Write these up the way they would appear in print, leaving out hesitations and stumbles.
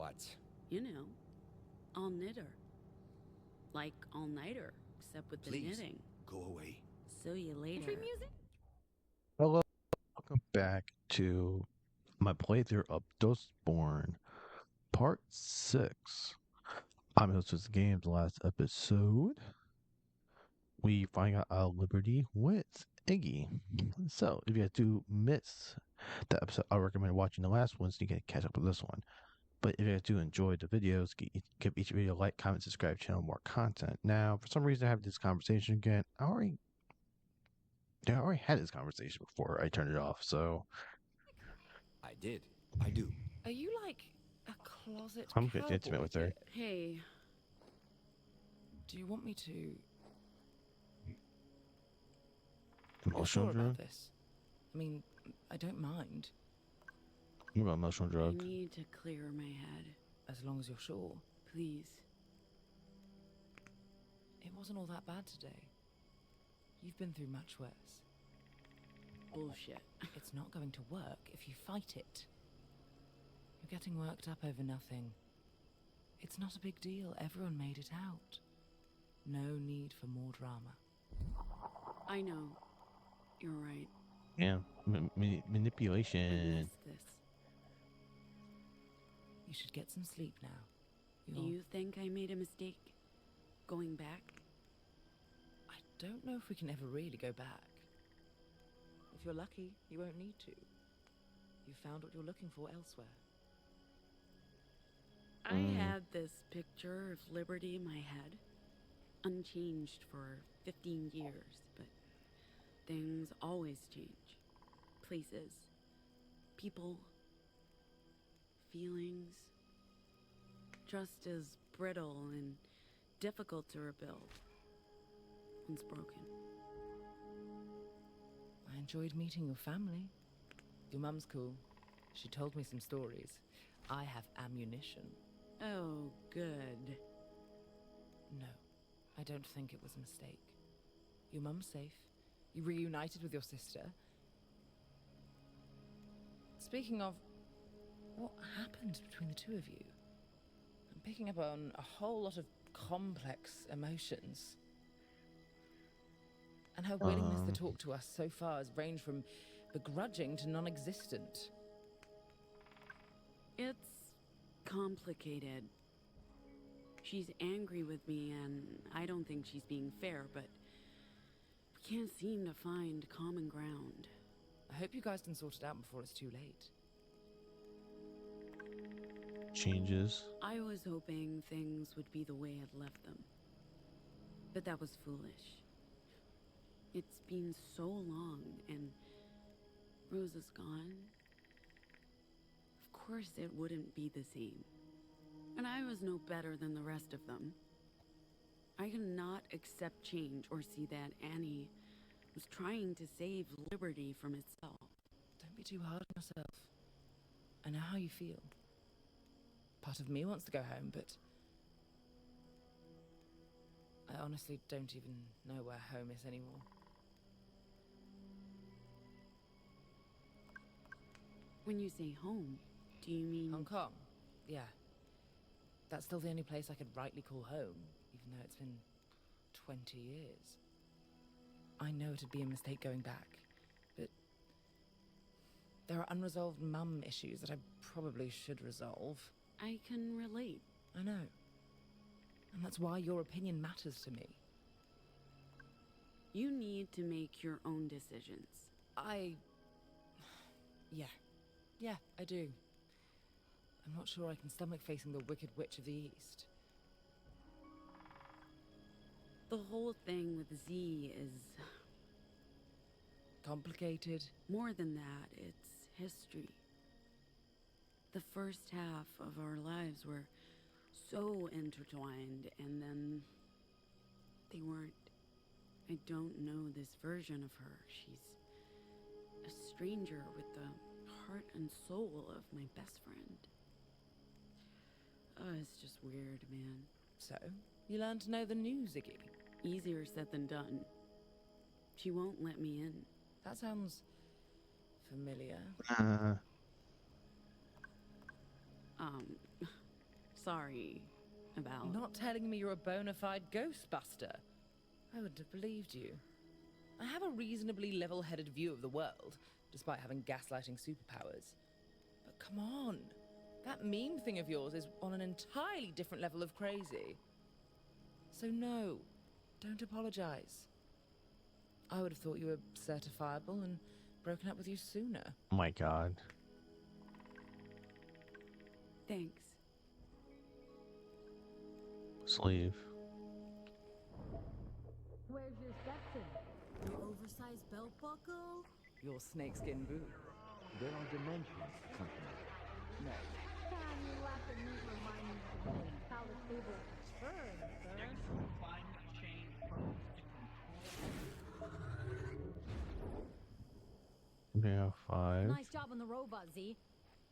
What? You know, all-knitter. Like all-nighter, except with the Please, knitting. go away. See you later. Country music? Hello, welcome back to my playthrough of Dustborn, Part 6. I'm host of the game's last episode. We finally got out of Liberty with Iggy. So, if you guys do miss that episode, I recommend watching the last one so you can catch up with this one. But if you guys do enjoy the videos, give each video a like, comment, subscribe, channel more content. Now, for some reason, I have this conversation again. I already had this conversation before I turned it off, so I did. I do. Are you like a closet I'm getting cowboy intimate with her. here? Hey, Do you want me to... You're Emotional sure drug? about this? I mean, I don't mind, I'm about emotional I drug. need to clear my head. as long as you're sure. Please. It wasn't all that bad today. You've been through much worse. Bullshit. It's not going to work if you fight it. You're getting worked up over nothing. It's not a big deal. Everyone made it out. No need for more drama. I know. You're right. Yeah, I manipulation. missed this. You should get some sleep now. Do you think I made a mistake? Going back? I don't know if we can ever really go back. If you're lucky, you won't need to. You found what you're looking for elsewhere. I had this picture of liberty in my head, unchanged for 15 years, but things always change. Places, people, feelings, just as brittle and difficult to rebuild once broken. I enjoyed meeting your family. Your mum's cool. She told me some stories. I have ammunition. Oh, good. No, I don't think it was a mistake. Your mum's safe. You reunited with your sister. Speaking of, what happened between the two of you? I'm picking up on a whole lot of complex emotions. And her willingness to talk to us so far has ranged from begrudging to non-existent. It's complicated. She's angry with me, and I don't think she's being fair, but we can't seem to find common ground. I hope you guys can sort it out before it's too late. Changes. I was hoping things would be the way I'd left them. But that was foolish. It's been so long, and Rose is gone. Of course it wouldn't be the same. And I was no better than the rest of them. I cannot accept change or see that Annie was trying to save liberty from itself. Don't be too hard on yourself. I know how you feel. Part of me wants to go home, but I honestly don't even know where home is anymore. When you say home, do you mean... Hong Kong? Yeah. That's still the only place I could rightly call home, even though it's been 20 years. I know it'd be a mistake going back, but there are unresolved mum issues that I probably should resolve. I can relate. I know. And that's why your opinion matters to me. You need to make your own decisions. Yeah, I do. I'm not sure I can stomach facing the Wicked Witch of the East. The whole thing with Z is... Complicated? more than that, it's history. The first half of our lives were so intertwined, and then they weren't. I don't know this version of her. She's a stranger with the heart and soul of my best friend. Oh, it's just weird, man. So, you learned to know the new Ziggy. Easier said than done. She won't let me in. That sounds familiar. Sorry about... Not telling me you're a bona fide ghostbuster. I wouldn't have believed you. I have a reasonably level-headed view of the world, despite having gaslighting superpowers. But come on, that meme thing of yours is on an entirely different level of crazy. So no, don't apologize. I would have thought you were certifiable and broken up with you sooner. Oh my god. Thanks. Sleeve. Where's your section? Your oversized belt buckle? Your snakeskin boots. There are dimensions, something like that. No. Can you laugh at me reminding me of how the table turns, sir? Yeah, 5. Nice job on the robot, Z.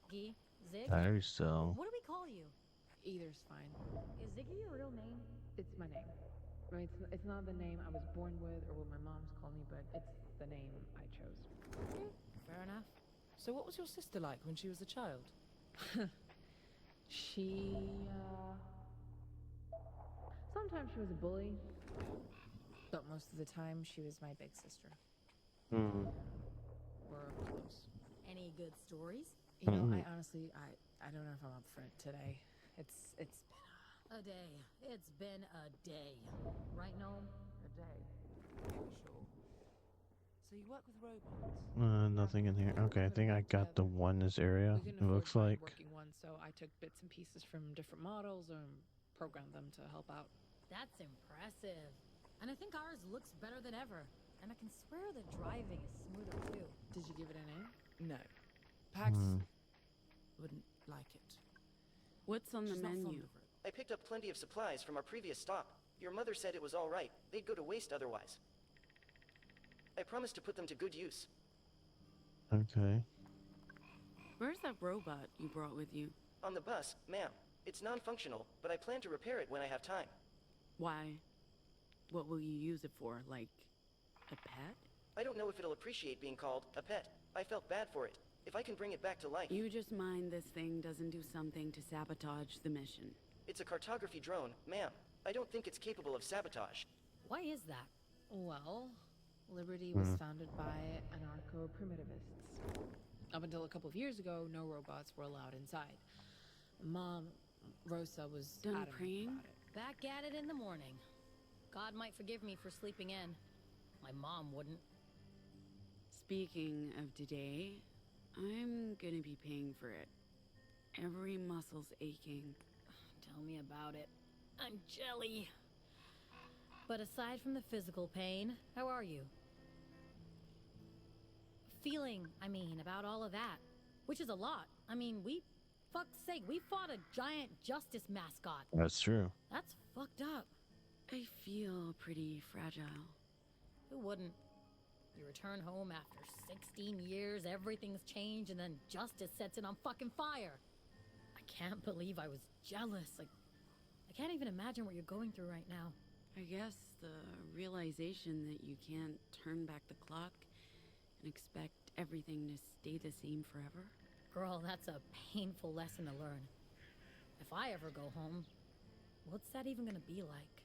Gee, Zig? Battery cell. What do we call you? Either's fine. Is Ziggy your real name? It's my name. I mean, it's not the name I was born with or what my mom's called me, but it's the name I chose. Fair enough. So what was your sister like when she was a child? She, sometimes she was a bully, but most of the time she was my big sister. Hmm. We're close. Any good stories? You know, I honestly, I don't know if I'm up for it today. It's been A day. It's been a day. Right, Gnome? a day. Sure. So you work with robots? Nothing in here. Okay, I think I got the one in this area. We It couldn't afford looks to find like. working one, so I took bits and pieces from different models and programmed them to help out. That's impressive. And I think ours looks better than ever. And I can swear the driving is smoother too. Did you give it a name? No. Pax Hmm. wouldn't like it. What's on the She's not fond menu? of it. I picked up plenty of supplies from our previous stop. Your mother said it was all right. They'd go to waste otherwise. I promised to put them to good use. Okay. Where's that robot you brought with you? On the bus, ma'am. It's non-functional, but I plan to repair it when I have time. Why? What will you use it for? Like, a pet? I don't know if it'll appreciate being called a pet. I felt bad for it. If I can bring it back to life... You just mind this thing doesn't do something to sabotage the mission. It's a cartography drone, ma'am. I don't think it's capable of sabotage. Why is that? Well, Liberty was founded by anarcho-primitivists. Up until a couple of years ago, no robots were allowed inside. Mom, Rosa, was Done adamant praying? about it. Back at it in the morning. God might forgive me for sleeping in. My mom wouldn't. Speaking of today, I'm gonna be paying for it. Every muscle's aching. Tell me about it. I'm jelly. But aside from the physical pain, how are you? Feeling, about all of that. Which is a lot. Fuck's sake, we fought a giant justice mascot. That's true. That's fucked up. I feel pretty fragile. Who wouldn't? You return home after 16 years, everything's changed, and then justice sets it on fucking fire. I can't believe I was jealous. I can't even imagine what you're going through right now. I guess the realization that you can't turn back the clock and expect everything to stay the same forever. Girl, that's a painful lesson to learn. If I ever go home, what's that even gonna be like?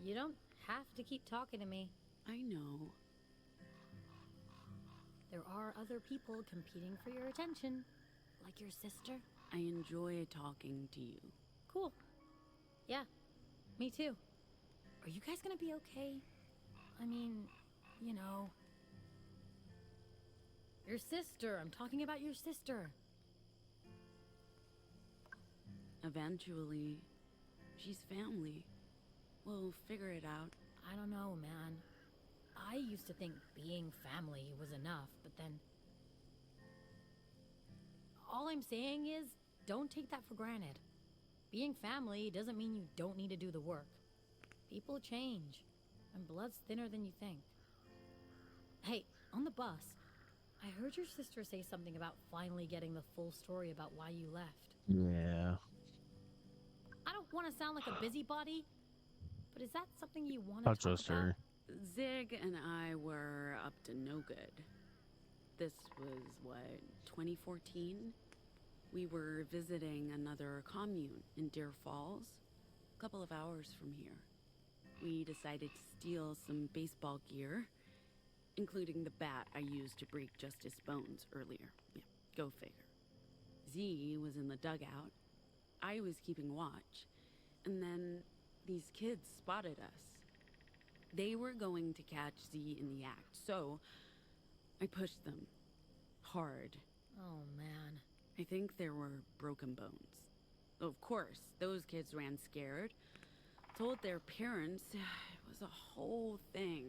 You don't have to keep talking to me. I know. There are other people competing for your attention, like your sister. I enjoy talking to you. Cool. Yeah, me too. Are you guys gonna be okay? Your sister. I'm talking about your sister. Eventually, she's family. We'll figure it out. I don't know, man. I used to think being family was enough, but then... All I'm saying is, don't take that for granted. Being family doesn't mean you don't need to do the work. People change, and blood's thinner than you think. Hey, on the bus, I heard your sister say something about finally getting the full story about why you left. Yeah. I don't want to sound like a busybody, but is that something you want to I'll talk trust about? her. Zig and I were up to no good. This was, what, 2014? We were visiting another commune in Deer Falls, a couple of hours from here. We decided to steal some baseball gear, including the bat I used to break Justice's bones earlier. Yeah, go figure. Z was in the dugout. I was keeping watch. And then these kids spotted us. They were going to catch Z in the act, so I pushed them. Hard. Oh, man. I think there were broken bones. Of course, those kids ran scared. Told their parents. It was a whole thing.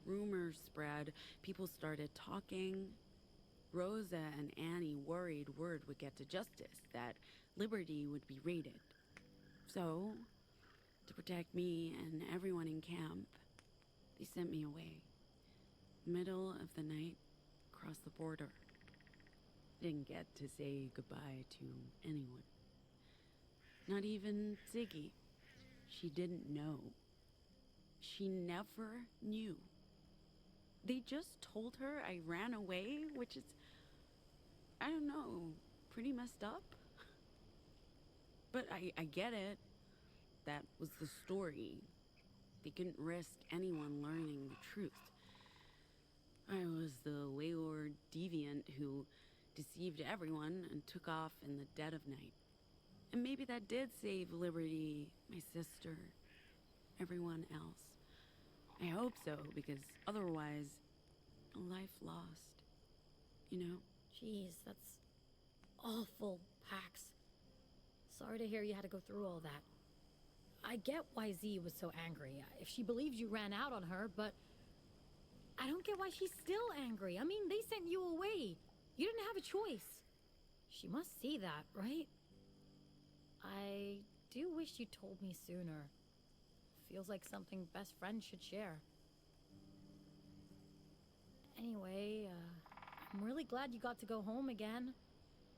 Rumors spread. People started talking. Rosa and Annie worried word would get to Justice, that Liberty would be raided. So, to protect me and everyone in camp, they sent me away. Middle of the night, across the border. Didn't get to say goodbye to anyone. Not even Ziggy. She didn't know. She never knew. They just told her I ran away, which is, I don't know, pretty messed up. But I get it. That was the story. They couldn't risk anyone learning the truth. I was the wayward deviant who deceived everyone and took off in the dead of night. And maybe that did save Liberty, my sister, everyone else. I hope so, because otherwise, a life lost. You know? Jeez, that's awful, Pax. Sorry to hear you had to go through all that. I get why Z was so angry. If she believes you ran out on her, but I don't get why she's still angry. I mean, they sent you away. You didn't have a choice. She must see that, right? I do wish you told me sooner. Feels like something best friends should share. Anyway, I'm really glad you got to go home again,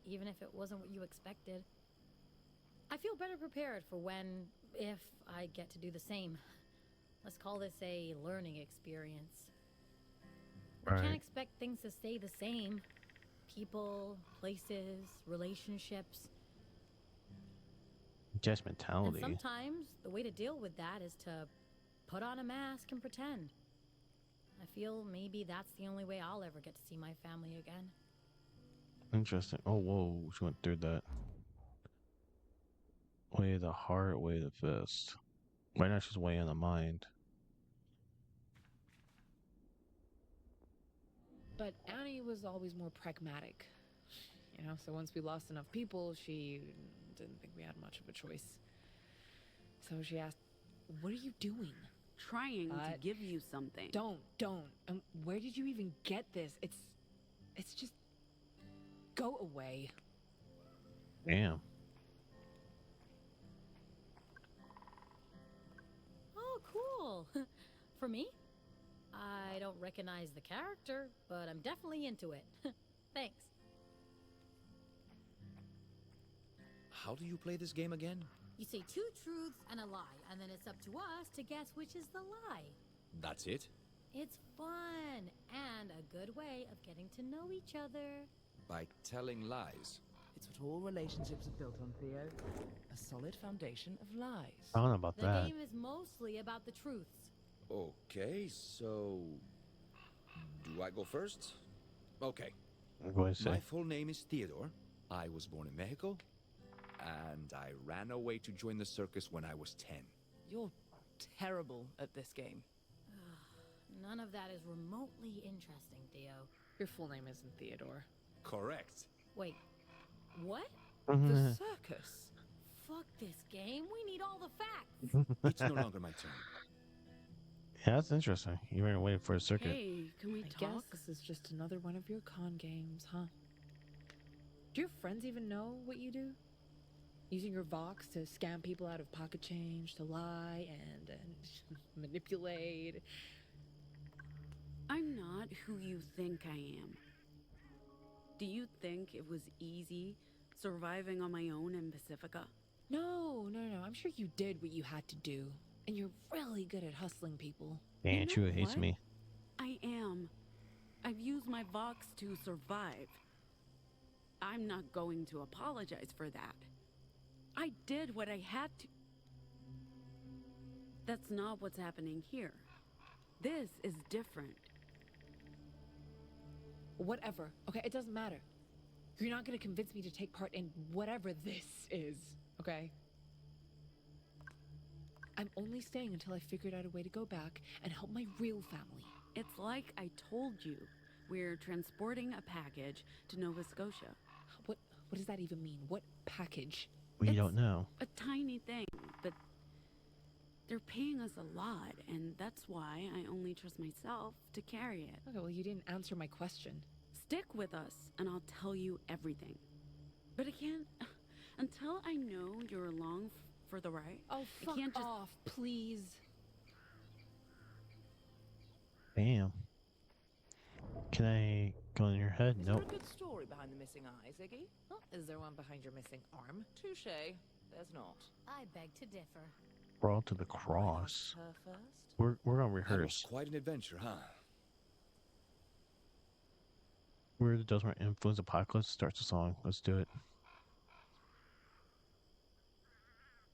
even if it wasn't what you expected. I feel better prepared for when, if I get to do the same. Let's call this a learning experience. We can't expect things to stay the same. People, places, relationships. Judgmentality. And sometimes the way to deal with that is to put on a mask and pretend. I feel maybe that's the only way I'll ever get to see my family again. Interesting. Oh, whoa. She went through that. Way the heart, way the fist. Right now she's way in the mind. But Annie was always more pragmatic. You know, so once we lost enough people, she didn't think we had much of a choice. So she asked, "What are you doing?" Trying to give you something. Don't. Where did you even get this? It's just... Go away. Damn. Oh, cool. For me? I don't recognize the character, but I'm definitely into it. Thanks. How do you play this game again? You say 2 truths and a lie, and then it's up to us to guess which is the lie. That's it? It's fun and a good way of getting to know each other. By telling lies. It's what all relationships are built on, Theo. A solid foundation of lies. I don't know about The that. game is mostly about the truths. Okay, so... Do I go first? Okay. I'm going to say. My full name is Theodore. I was born in Mexico. And I ran away to join the circus when I was 10. You're terrible at this game. None of that is remotely interesting, Theo. Your full name isn't Theodore. Correct. Wait, what? The circus. Fuck this game. We need all the facts. It's no longer my turn. Yeah, that's interesting. You weren't waiting for a circuit. Hey, can we I talk? guess this is just another one of your con games, huh? Do your friends even know what you do? Using your Vox to scam people out of pocket change, to lie and manipulate. I'm not who you think I am. Do you think it was easy surviving on my own in Pacifica? No. I'm sure you did what you had to do. And you're really good at hustling people. Damn, You True know hates what? me. I am. I've used my Vox to survive. I'm not going to apologize for that. I did what I had to. That's not what's happening here. This is different. Whatever. Okay, it doesn't matter. You're not gonna convince me to take part in whatever this is, okay? I'm only staying until I figured out a way to go back and help my real family. It's like I told you. We're transporting a package to Nova Scotia. What does that even mean? What package? We It's don't know. a tiny thing, but they're paying us a lot, and that's why I only trust myself to carry it. Okay, well, you didn't answer my question. Stick with us, and I'll tell you everything. But I can't until I know you're along for the ride. Oh, I fuck can't just off, please. Damn. Can I go in your head? Is Nope. there a good story behind the missing eye, Ziggy? Oh, is there one behind your missing arm? Touche. There's not. I beg to differ. Crawl to the Why ask cross. her first? We're gonna That was rehearse. quite an adventure, huh? Where the Dustborn influence apocalypse starts the song. Let's do it.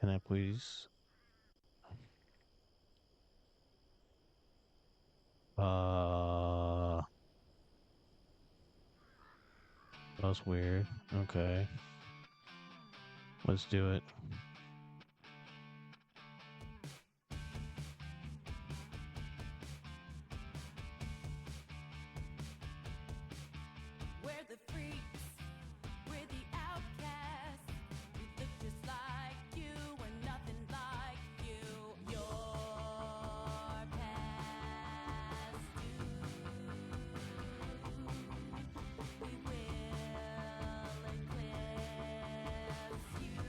Can I please? That's weird. Okay. Let's do it. We're the freaks, we're the outcasts. We look just like you, we're nothing like you. Your past due. We will eclipse you.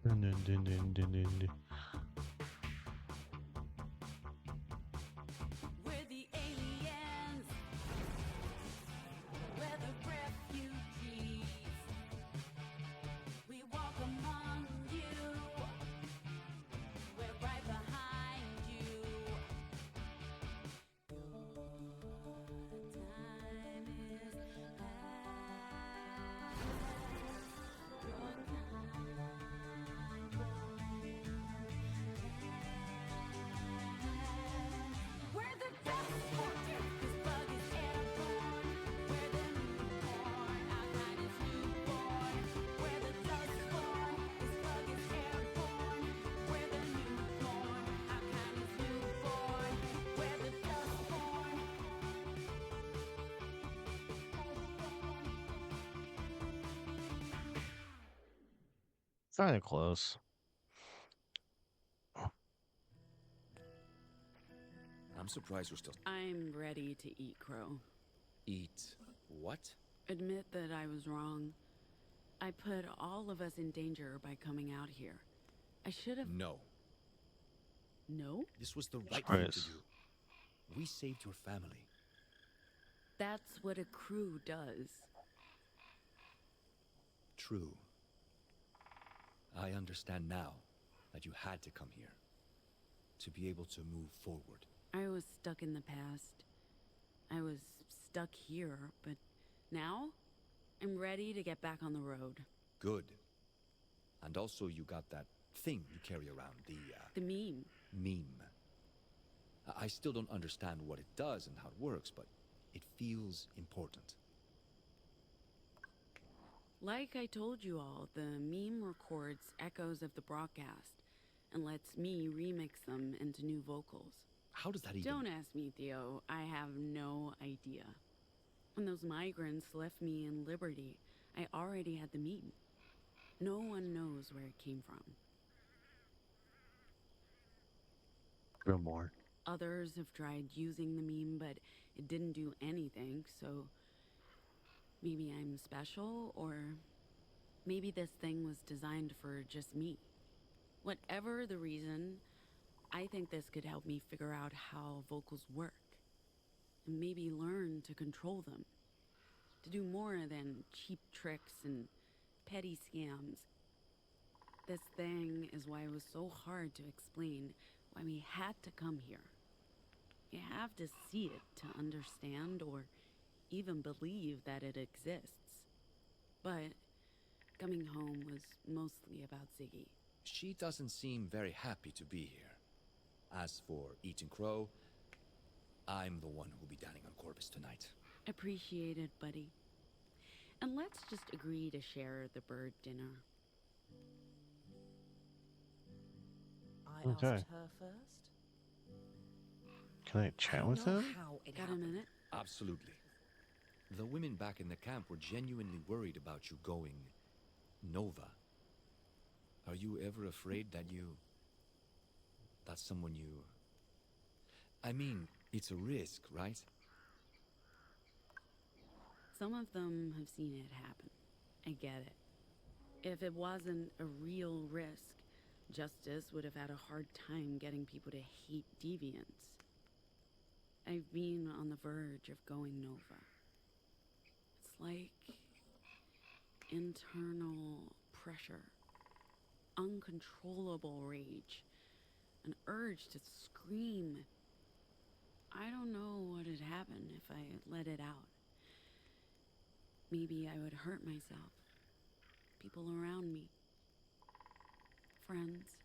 Dun, dun, dun, dun, dun, dun, dun. We're the aliens. We're the refugees. We walk among you. We're right behind you. Time is past. Your We're the Dustborn. This bug is airborne. We're the newborn. Our kind is newborn. We're the Dustborn. This bug is airborne. We're the newborn. Our kind is newborn. We're the Dustborn. Kinda close. I'm surprised you're still I'm ready to eat crow. eat what? Admit that I was wrong. I put all of us in danger by coming out here. I should have. No. No? This was the right thing to Chris. do. We saved your family. That's what a crew does. True. I understand now that you had to come here. To be able to move forward. I was stuck in the past. I was stuck here, but now I'm ready to get back on the road. Good. And also you got that thing you carry around, the The meme. meme. I still don't understand what it does and how it works, but it feels important. Like I told you all, the meme records echoes of the broadcast and lets me remix them into new vocals. How does that even... Don't ask me, Theo. I have no idea. When those migrants left me in Liberty, I already had the meme. No one knows where it came from. Real more. Others have tried using the meme, but it didn't do anything, so maybe I'm special, or maybe this thing was designed for just me. Whatever the reason, I think this could help me figure out how vocals work, and maybe learn to control them, to do more than cheap tricks and petty scams. This thing is why it was so hard to explain why we had to come here. You have to see it to understand or even believe that it exists. But coming home was mostly about Ziggy. She doesn't seem very happy to be here. As for eating crow, I'm the one who'll be dining on Corvus tonight. Appreciated, buddy. And let's just agree to share the bird dinner. I Okay. asked her first. Can I chat with him? How it Got a happened. minute? Absolutely. The women back in the camp were genuinely worried about you going Nova. Are you ever afraid that that's someone you... I mean, it's a risk, right? Some of them have seen it happen. I get it. If it wasn't a real risk, Justice would have had a hard time getting people to hate deviants. I've been on the verge of going Nova. It's like internal pressure, uncontrollable rage, an urge to scream. I don't know what'd happen if I let it out. Maybe I would hurt myself, people around me, friends,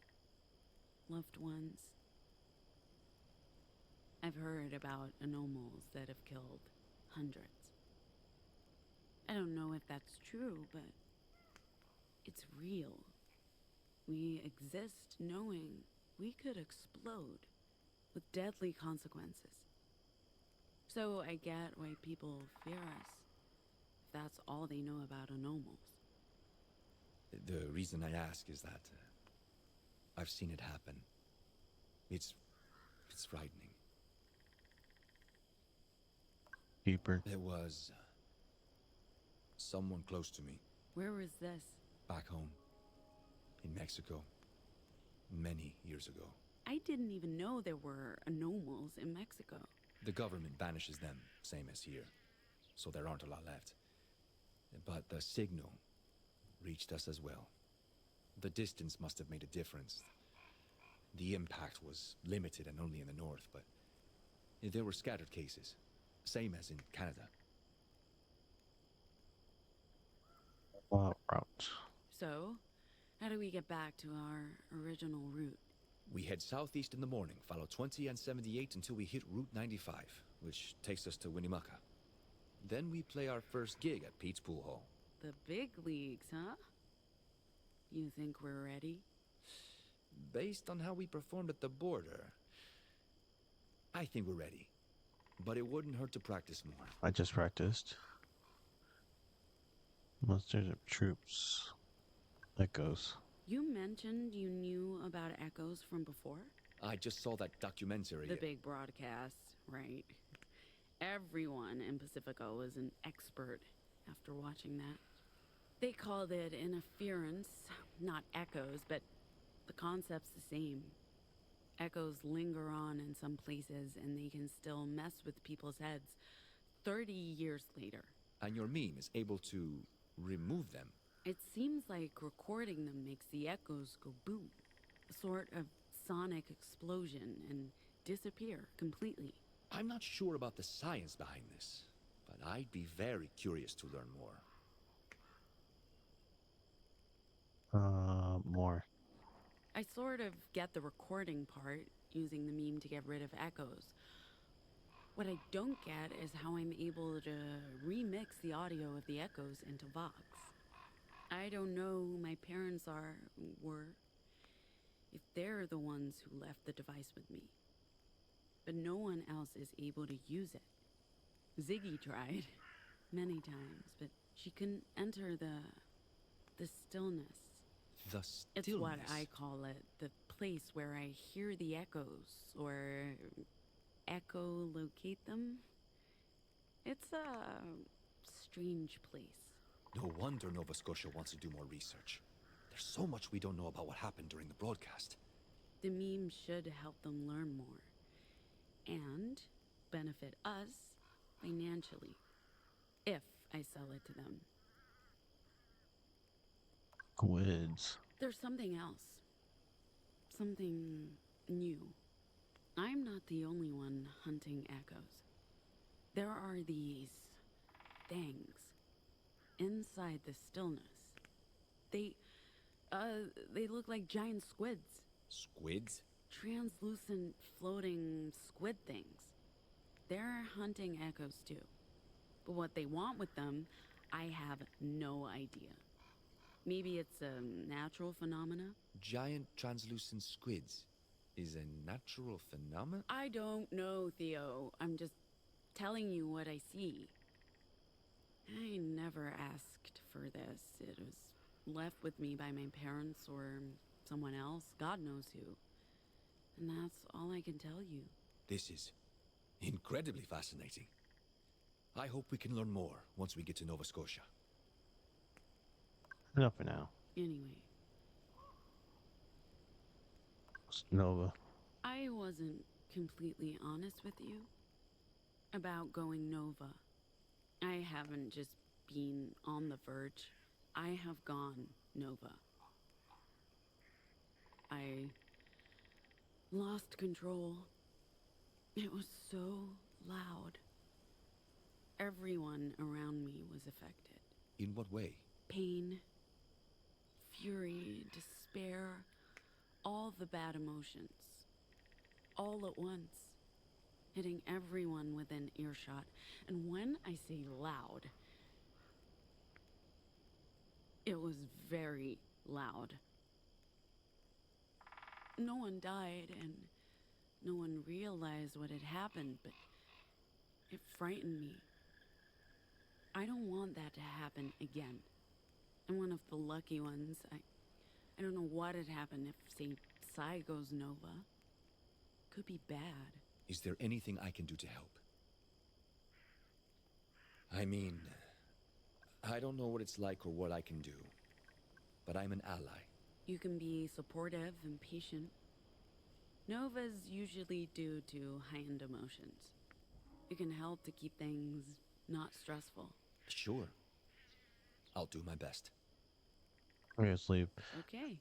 loved ones. I've heard about anomals that have killed hundreds. I don't know if that's true, but it's real. We exist knowing we could explode with deadly consequences. So I get why people fear us, if that's all they know about anomals. The reason I ask is that I've seen it happen. It's frightening. Keeper. There was someone close to me Where was this? back home in Mexico many years ago. I didn't even know there were anomals in Mexico. The government banishes them, same as here, so there aren't a lot left. But the signal reached us as well. The distance must have made a difference. The impact was limited and only in the north, but there were scattered cases, same as in Canada. Route. So, how do we get back to our original route? We head southeast in the morning, follow 20 and 78 until we hit Route 95, which takes us to Winnemucca. Then we play our first gig at Pete's Pool Hall. The big leagues, huh? You think we're ready? Based on how we performed at the border, I think we're ready. But it wouldn't hurt to practice more. I just practiced. Mustard of troops. Echoes. You mentioned you knew about echoes from before? I just saw that documentary. The big broadcast, right? Everyone in Pacifico was an expert after watching that. They called it interference, not echoes, but the concept's the same. Echoes linger on in some places, and they can still mess with people's heads 30 years later. And your meme is able to remove them. It seems like recording them makes the echoes go boom, a sort of sonic explosion, and disappear completely. I'm not sure about the science behind this, but I'd be very curious to learn more. More. I sort of get the recording part, using the meme to get rid of echoes. What I don't get is how I'm able to remix the audio of the echoes into Vox. I don't know who my parents were, if they're the ones who left the device with me. But no one else is able to use it. Ziggy tried many times, but she couldn't enter the stillness. The stillness. It's what I call it, the place where I hear the echoes, or echolocate them. It's a strange place. No wonder Nova Scotia wants to do more research. There's so much we don't know about what happened during the broadcast. The meme should help them learn more. And benefit us financially, if I sell it to them. Quids. There's something else. Something new. I'm not the only one hunting echoes. There are these things inside the stillness. They, they look like giant squids. Squids? Translucent, floating squid things. They're hunting echoes too. But what they want with them, I have no idea. Maybe it's a natural phenomena? Giant translucent squids is a natural phenomenon? I don't know, Theo. I'm just telling you what I see. I never asked for this. It was left with me by my parents or someone else, God knows who. And that's all I can tell you. This is incredibly fascinating. I hope we can learn more once we get to Nova Scotia. Enough for now. Anyway, Nova. I wasn't completely honest with you about going Nova. I haven't just been on the verge. I have gone Nova. I lost control. It was so loud. Everyone around me was affected. In what way? Pain, fury, despair, all the bad emotions. All at once. Hitting everyone within earshot. And when I say loud, it was very loud. No one died and no one realized what had happened, but it frightened me. I don't want that to happen again. I'm one of the lucky ones. I don't know what had happened if, say, Psy goes Nova. Could be bad. Is there anything I can do to help? I mean, I don't know what it's like or what I can do, but I'm an ally. You can be supportive and patient. Novas usually due to heightened emotions. You can help to keep things not stressful. Sure. I'll do my best. I'm gonna sleep. Okay.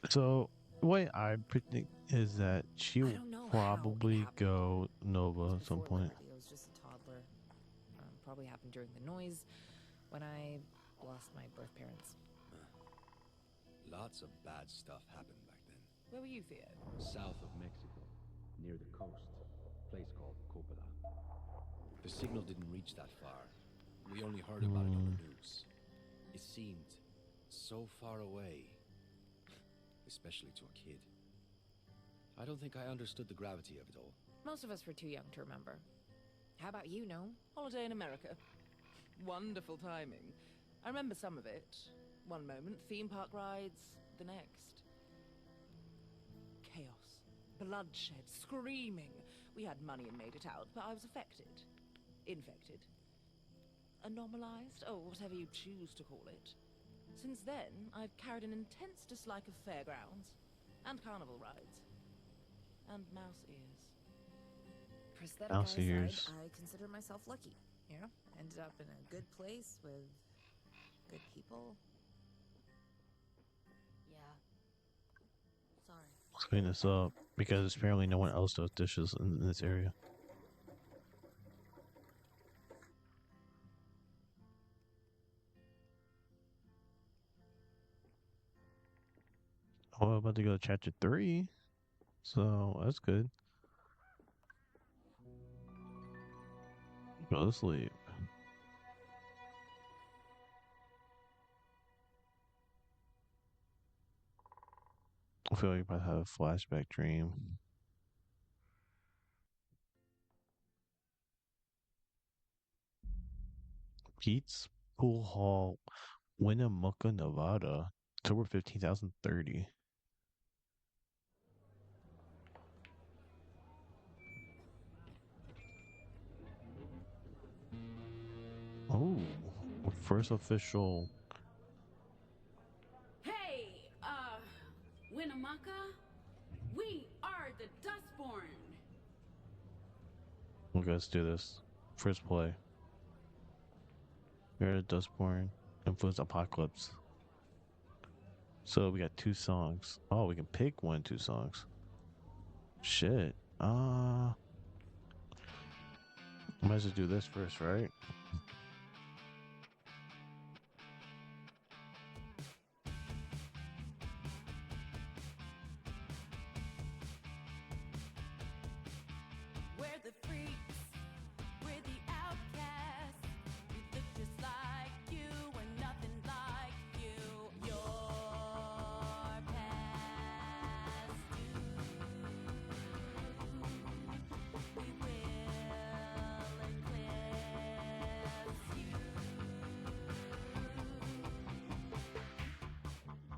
So, the way I predict is that she I will don't know how it probably happened. go Nova at some Before point. Liberty, I was just a toddler. Probably happened during the noise when I lost my birth parents. Lots of bad stuff happened back then. Where were you, Theo? South of Mexico, near the coast, place called Coppola. The signal didn't reach that far. We only heard about it on the news. It seemed so far away, especially to a kid. I don't think I understood the gravity of it all. Most of us were too young to remember. How about you, no? Holiday in America. Wonderful timing. I remember some of it. One moment, theme park rides, the next. Chaos, bloodshed, screaming. We had money and made it out, but I was affected. Infected. Anomalized? Oh, whatever you choose to call it. Since then, I've carried an intense dislike of fairgrounds, and carnival rides, and mouse ears. Prosthetic Mouse eyesight, ears. I consider myself lucky. Yeah? Ended up in a good place with good people. Yeah. Sorry. Let's clean this up because apparently no one else does dishes in this area. Oh, I'm about to go to chapter 3, so that's good. Go to sleep. I feel like I might have a flashback dream. Pete's Pool Hall, Winnemucca, Nevada, October 15, 2030. Oh, first official. Hey, Winnemucca, we are the Dustborn. Okay, let's do this. First play. We're the Dustborn, Influence Apocalypse. So we got 2 songs. Oh, we can pick 1, 2 songs. Shit. Might as well do this first, right? We're the freaks, we're the outcasts. We look just like you, we're nothing like you. Your past due.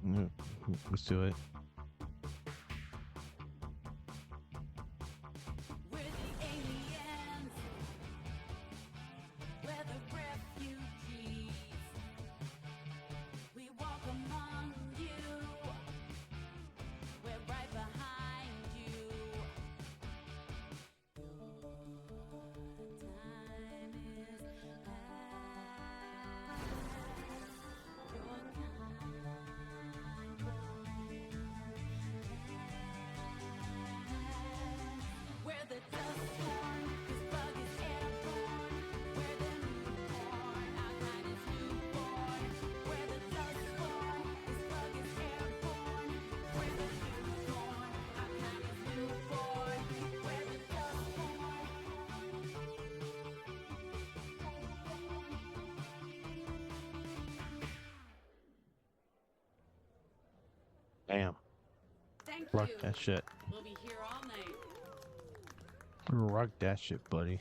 We will eclipse you. Let's do it. We're the aliens. We're the refugees. We walk among you. We're right behind you. Your time is past. Your kind we're the Dustborn, this bug is airborne. We're the newborn, our kind is newborn. We're the Dustborn, this bug is airborne. We're the newborn, our kind is newborn. We're the Dustborn. Damn. Thank Rock you. that shit. We'll be here all night. Rock that shit, buddy.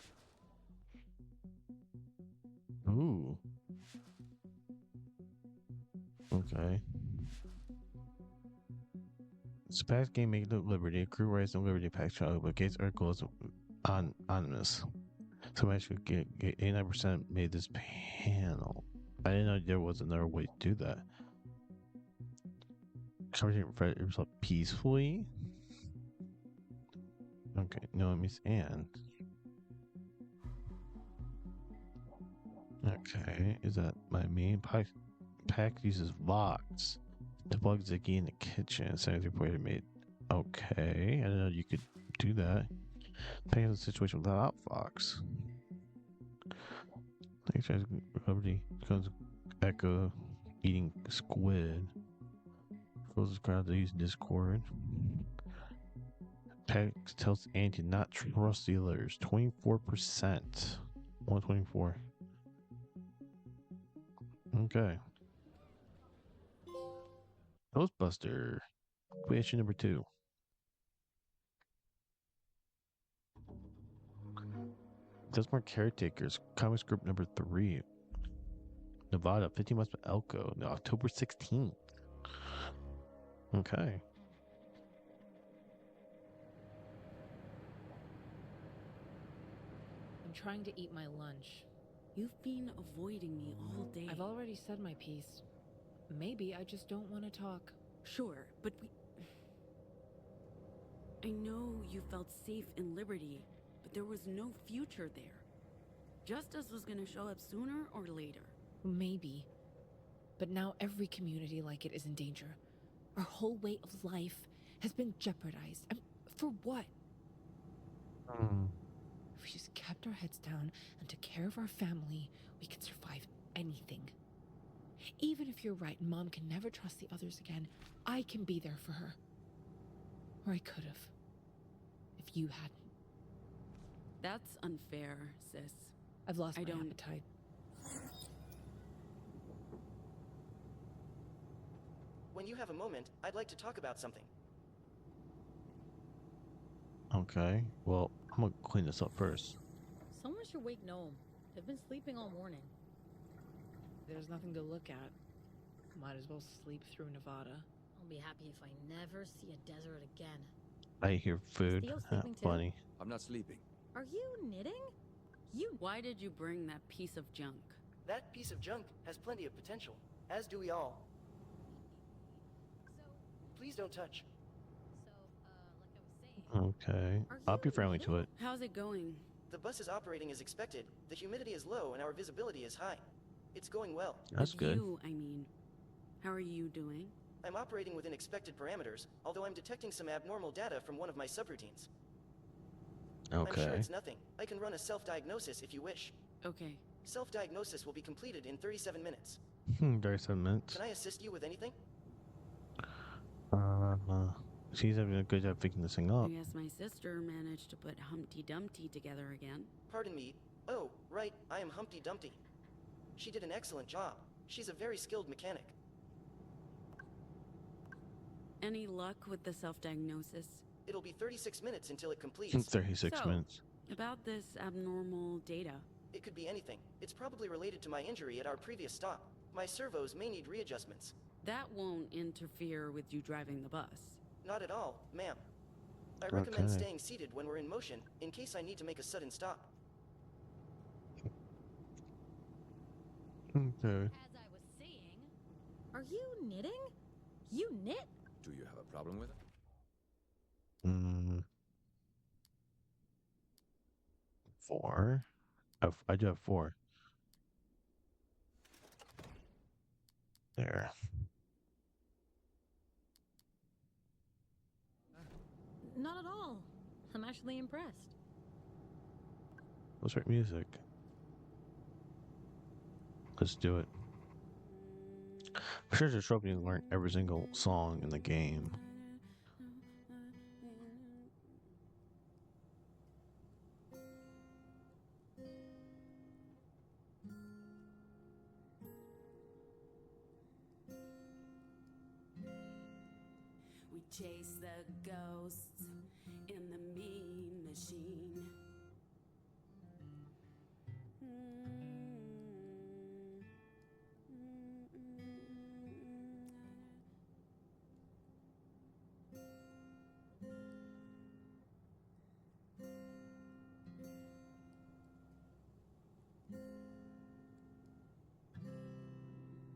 Ooh. Okay. It's a past game making the Liberty. Crew rights and Liberty Pack child, but Gates article is anonymous. So I should get 89% made this panel. I didn't know there was another way to do that. Conversation yourself peacefully. Okay, no, it means and. Okay, is that my main pack uses Vox to plug Ziggy in the kitchen? Sounds reported made. Okay, I didn't know you could do that. Depending on the situation without Vox. Recovery becomes Echo eating squid. Closes crowd to use Discord. Pack tells Annie to not trust dealers. 24%. 124. Okay. Ghostbuster. Issue number 2. Dustborn Caretakers. Comics group number 3. Nevada. 15 months by Elko. No, October 16th. Okay. I'm trying to eat my lunch. You've been avoiding me all day. I've already said my piece. Maybe I just don't want to talk. Sure, but I know you felt safe in Liberty, but there was no future there. Justice was gonna show up sooner or later. Maybe. But now every community like it is in danger. Our whole way of life has been jeopardized. And for what? If we just kept our heads down and took care of our family, we could survive anything. Even if you're right, Mom can never trust the others again, I can be there for her. Or I could have. If you hadn't. That's unfair, sis. I've lost I my don't- appetite. When you have a moment, I'd like to talk about something. Okay. Well, I'm gonna clean this up first. Someone should wake Gnome. They've been sleeping all morning. There's nothing to look at. Might as well sleep through Nevada. I'll be happy if I never see a desert again. I hear food. Theo sleeping too? Funny. I'm not sleeping. Are you knitting? Why did you bring that piece of junk? That piece of junk has plenty of potential, as do we all. Please don't touch. Like I was saying. Okay. Are I'll be you friendly to knitting? it. How's it going? The bus is operating as expected. The humidity is low and our visibility is high. It's going well. That's With good. You, I mean. How are you doing? I'm operating within expected parameters, although I'm detecting some abnormal data from one of my subroutines. I'm sure Okay. it's nothing. I can run a self-diagnosis if you wish. Okay. Self-diagnosis will be completed in 37 minutes. 37 minutes. Can I assist you with anything? She's having a good job picking this thing I up. guess my sister managed to put Humpty Dumpty together again. Pardon me. Oh, right, I am Humpty Dumpty. She did an excellent job. She's a very skilled mechanic. Any luck with the self-diagnosis? It'll be 36 minutes until it completes. 36 So- minutes. About this abnormal data. It could be anything. It's probably related to my injury at our previous stop. My servos may need readjustments. That won't interfere with you driving the bus. Not at all, ma'am. I recommend Okay. staying seated when we're in motion, in case I need to make a sudden stop. Okay. As I was saying, are you knitting? You knit? Do you have a problem with it? Mm. 4. I do have 4. There. Not at all. I'm actually impressed. Let's write music. Let's do it. I'm sure there's a trophy to learn every single song in the game. We chase the ghosts in the mean machine.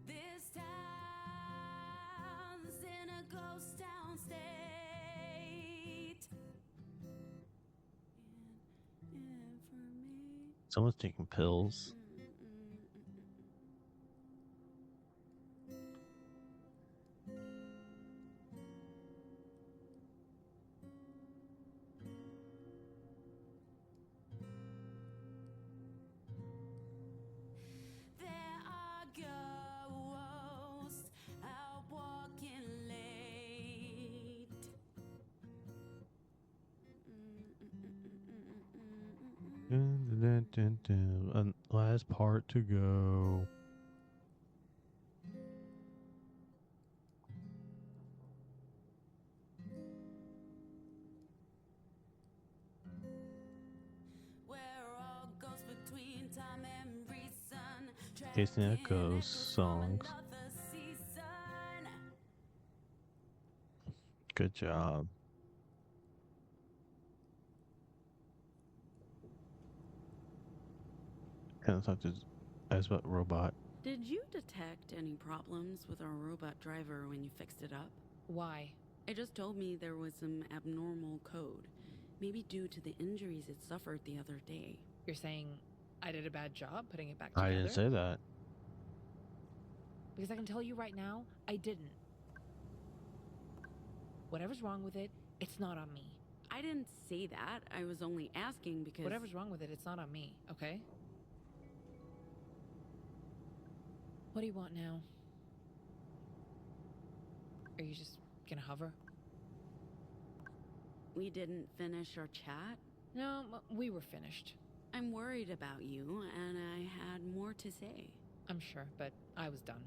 This town's in a ghost town state. And for me. Someone's taking pills. There are ghosts out walking late. Dun, dun, dun, dun, dun. Last part to go. We're all ghosts between time and reason. Chasing tracking Echoes echoes from songs. another season. Good job. And it's not just as about robot. Did you detect any problems with our robot driver when you fixed it up? Why? It just told me there was some abnormal code. Maybe due to the injuries it suffered the other day. You're saying I did a bad job putting it back I together? didn't say that. Because I can tell you right now, I didn't. Whatever's wrong with it, it's not on me. I didn't say that. I was only asking because... Whatever's wrong with it, it's not on me, okay? What do you want now? Are you just gonna hover? We didn't finish our chat. No, we were finished. I'm worried about you, and I had more to say. I'm sure, but I was done.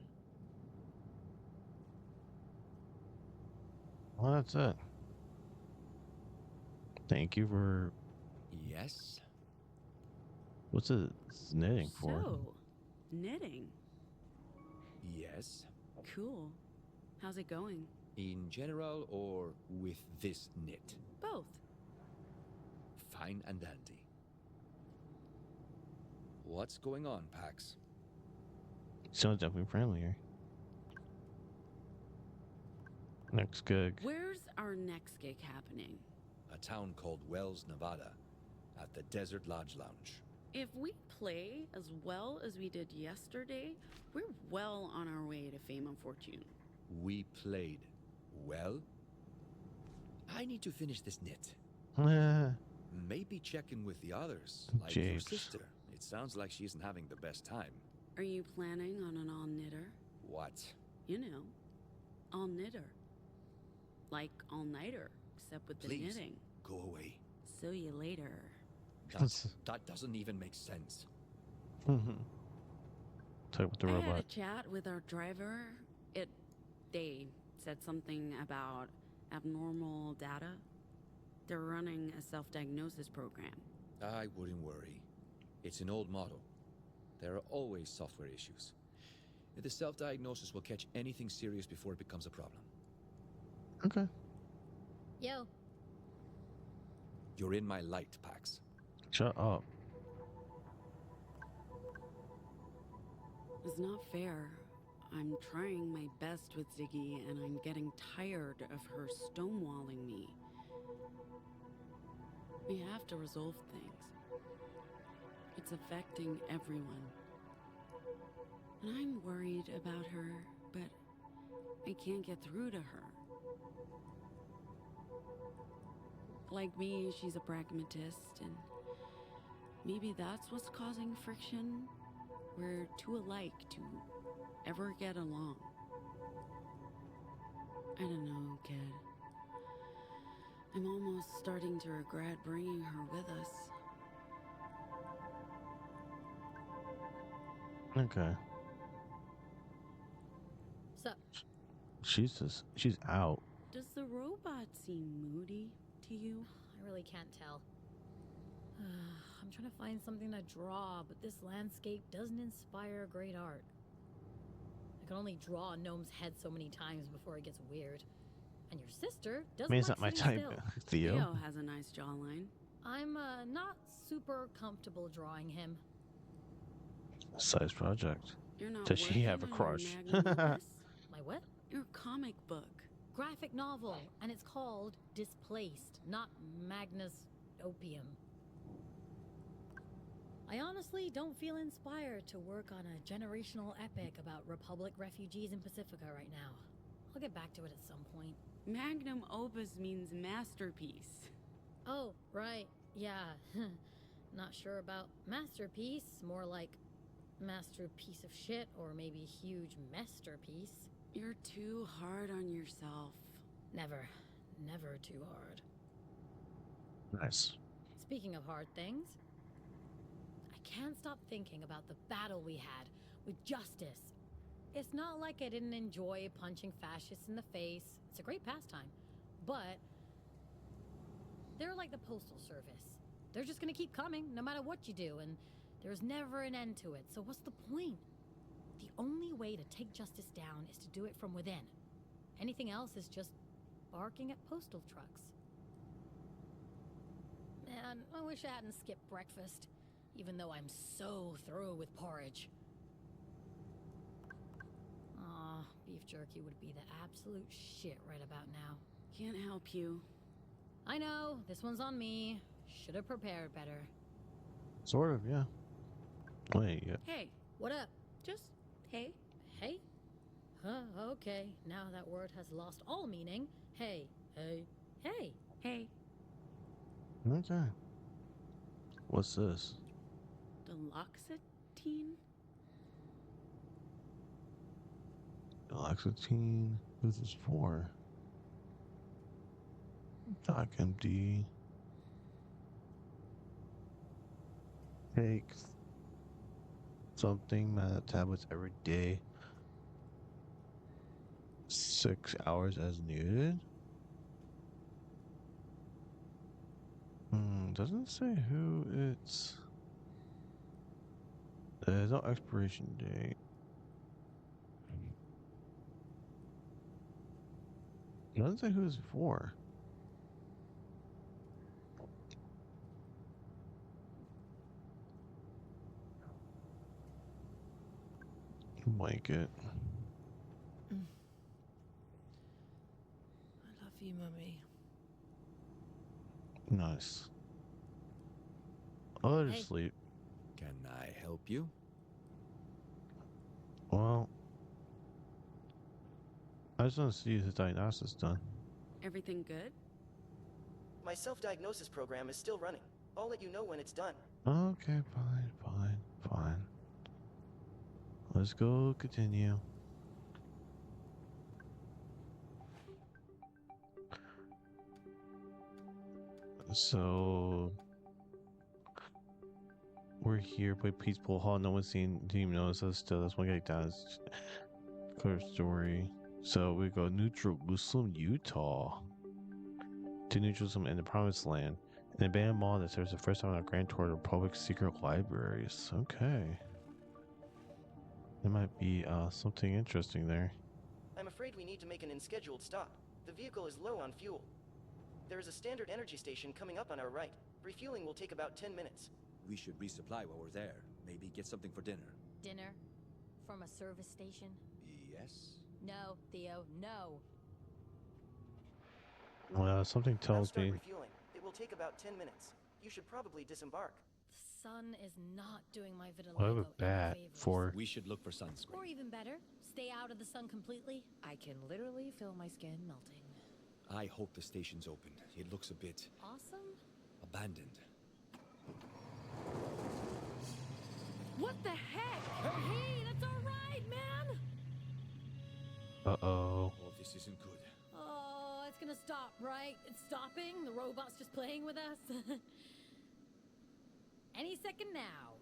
Well, that's it. Thank you for... Yes? What's it knitting for? So, knitting. Yes. Cool. How's it going? In general or with this knit? Both. Fine and dandy. What's going on, Pax? Sounds definitely friendlier. Next gig. Where's our next gig happening? A town called Wells, Nevada, at the Desert Lodge Lounge. If we play as well as we did yesterday, we're well on our way to fame and fortune. We played well. I need to finish this knit. Maybe check in with the others, like your Japes. sister. It sounds like she isn't having the best time. Are you planning on an all-knitter? What? You know, all-knitter. Like all-nighter, except with the Please, knitting. go away. See you later. That doesn't even make sense. Talk with the I had a robot. chat with our driver. They said something about abnormal data. They're running a self-diagnosis program. I wouldn't worry. It's an old model. There are always software issues. The self-diagnosis will catch anything serious before it becomes a problem. Okay. Yo, You're in my light, Pax. Shut up. It's not fair. I'm trying my best with Ziggy, and I'm getting tired of her stonewalling me. We have to resolve things. It's affecting everyone. And I'm worried about her, but I can't get through to her. Like me, she's a pragmatist, and maybe that's what's causing friction. We're too alike to ever get along. I don't know, kid. I'm almost starting to regret bringing her with us. Okay. so She's out. Does the robot seem moody to you? I really can't tell. I'm trying to find something to draw, but this landscape doesn't inspire great art. I can only draw a gnome's head so many times before it gets weird. And your sister I doesn't mean, it's like not my sitting type, still. Theo. Theo has a nice jawline. I'm not super comfortable drawing him. Size project. You're not Does she working have a on your crush? magnum opus? My what? Your comic book. Graphic novel, and it's called Displaced, not Magnus Opium. I honestly don't feel inspired to work on a generational epic about Republic refugees in Pacifica right now. I'll get back to it at some point. Magnum opus means masterpiece. Oh, right, yeah. Not sure about masterpiece, more like masterpiece of shit, or maybe huge masterpiece. You're too hard on yourself. Never, never too hard. Nice. Speaking of hard things, I can't stop thinking about the battle we had with justice. It's not like I didn't enjoy punching fascists in the face. It's a great pastime. But they're like the Postal Service. They're just gonna keep coming no matter what you do, and there's never an end to it. So what's the point? The only way to take justice down is to do it from within. Anything else is just barking at postal trucks. Man, I wish I hadn't skipped breakfast, even though I'm so through with porridge. Aw, beef jerky would be the absolute shit right about now. Can't help you. I know, this one's on me. Should have prepared better. Sort of, yeah. Wait, yeah. Hey, What up? just hey. Hey? Huh, okay. Now that word has lost all meaning. Hey, hey, hey. Hey, Okay. What's this? Deloxetine? Laxatine. Who's this for? Doc MD. Take something, tablets every day. 6 hours as needed. Doesn't say who it's. There's no expiration date. It doesn't say who it's for. Blanket. I love you, Mummy. Nice. I'll let her Hey. sleep. Can I help you? Well, I just want to see his diagnosis done. Everything good? My self-diagnosis program is still running. I'll let you know when it's done. Okay, fine. Let's go continue. So we're here by Peaceful Hall. No one's didn't even notice us still. That's one guy down. It's clear story. So we go Neutral Jerusalem, Utah. To New Jerusalem in the Promised Land. An abandoned mall that serves the first time on a grand tour of public secret libraries. Okay. There might be something interesting there. I'm afraid we need to make an unscheduled stop. The vehicle is low on fuel. There is a standard energy station coming up on our right. Refueling will take about 10 minutes. We should resupply while we're there. Maybe get something for dinner. Dinner? From a service station? Yes? No, Theo, no. Well, something I'll tells start me. refueling. It will take about 10 minutes. You should probably disembark. The sun is not doing my I have vitiligo a bat any favors. for. We should look for sunscreen. Or even better, stay out of the sun completely. I can literally feel my skin melting. I hope the station's open. It looks a bit Awesome? abandoned. What the heck? Hey, that's all right, man! Uh-oh. Oh, this isn't good. Oh, it's gonna stop, right? It's stopping? The robot's just playing with us? Any second now.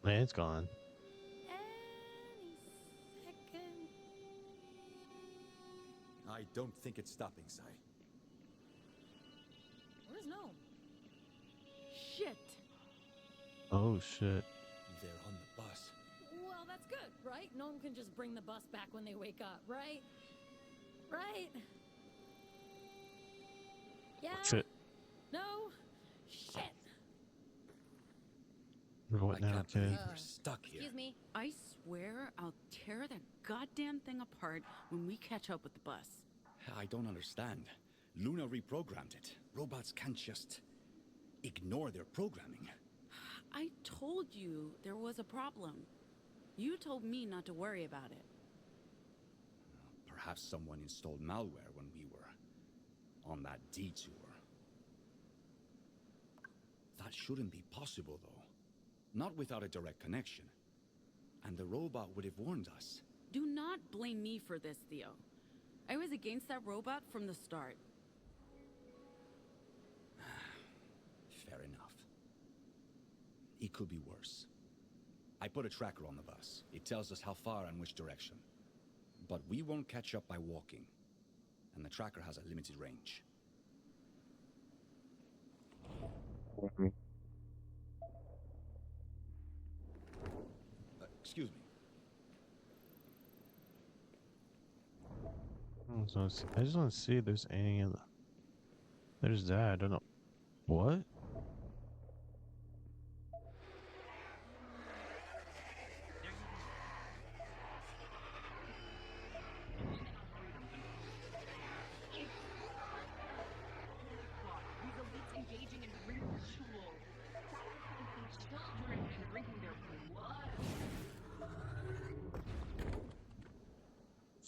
Man, it's gone. Any second. I don't think it's stopping, Sai. Where's Gnome? Shit. Oh, shit. They're on the bus. Well, that's good, right? Gnome can just bring the bus back when they wake up, right? Right? Yeah? Shit. No? Shit! What I now, can't kid? believe we're stuck here. Excuse me? I swear I'll tear that goddamn thing apart when we catch up with the bus. I don't understand. Luna reprogrammed it. Robots can't just ignore their programming. I told you there was a problem. You told me not to worry about it. Perhaps someone installed malware when we were on that detour. That shouldn't be possible, though. Not without a direct connection. And the robot would have warned us. Do not blame me for this, Theo. I was against that robot from the start. Fair enough. It could be worse. I put a tracker on the bus. It tells us how far and which direction. But we won't catch up by walking. And the tracker has a limited range. Excuse me. I just want to see if there's any in the... There's that. I don't know. What?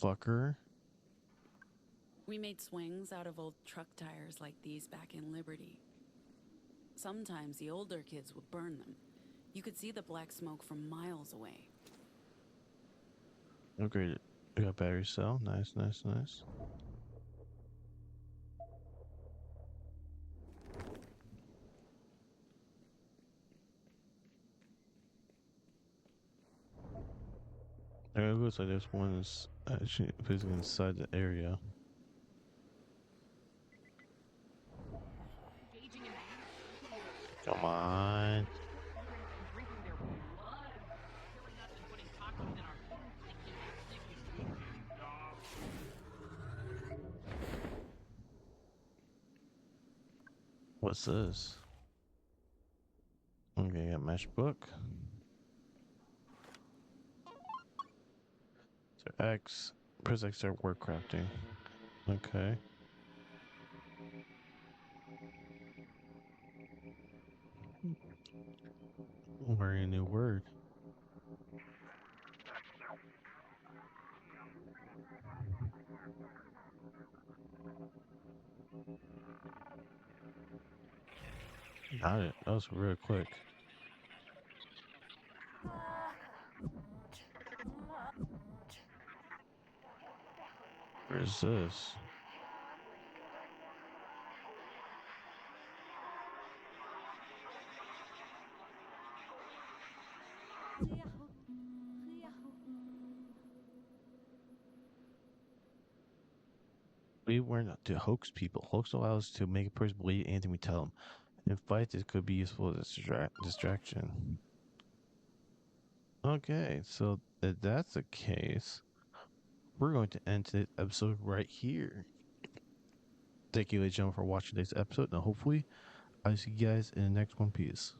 Fucker. We made swings out of old truck tires like these back in Liberty. Sometimes the older kids would burn them. You could see the black smoke from miles away. Upgraded. We got battery cell. Nice. It looks like there's one that's actually physically inside the area. Come on. What's this? Okay, got matchbook. So X, press X start work crafting. Okay. Learning a new word. Got it. That was real quick. Where is this? We were not to hoax people. Hoax allows us to make a person believe anything we tell them. In fights, it could be useful as distraction. Okay, so if that's the case, we're going to end today's episode right here. Thank you, ladies and gentlemen, for watching today's episode, and hopefully, I'll see you guys in the next one. Peace.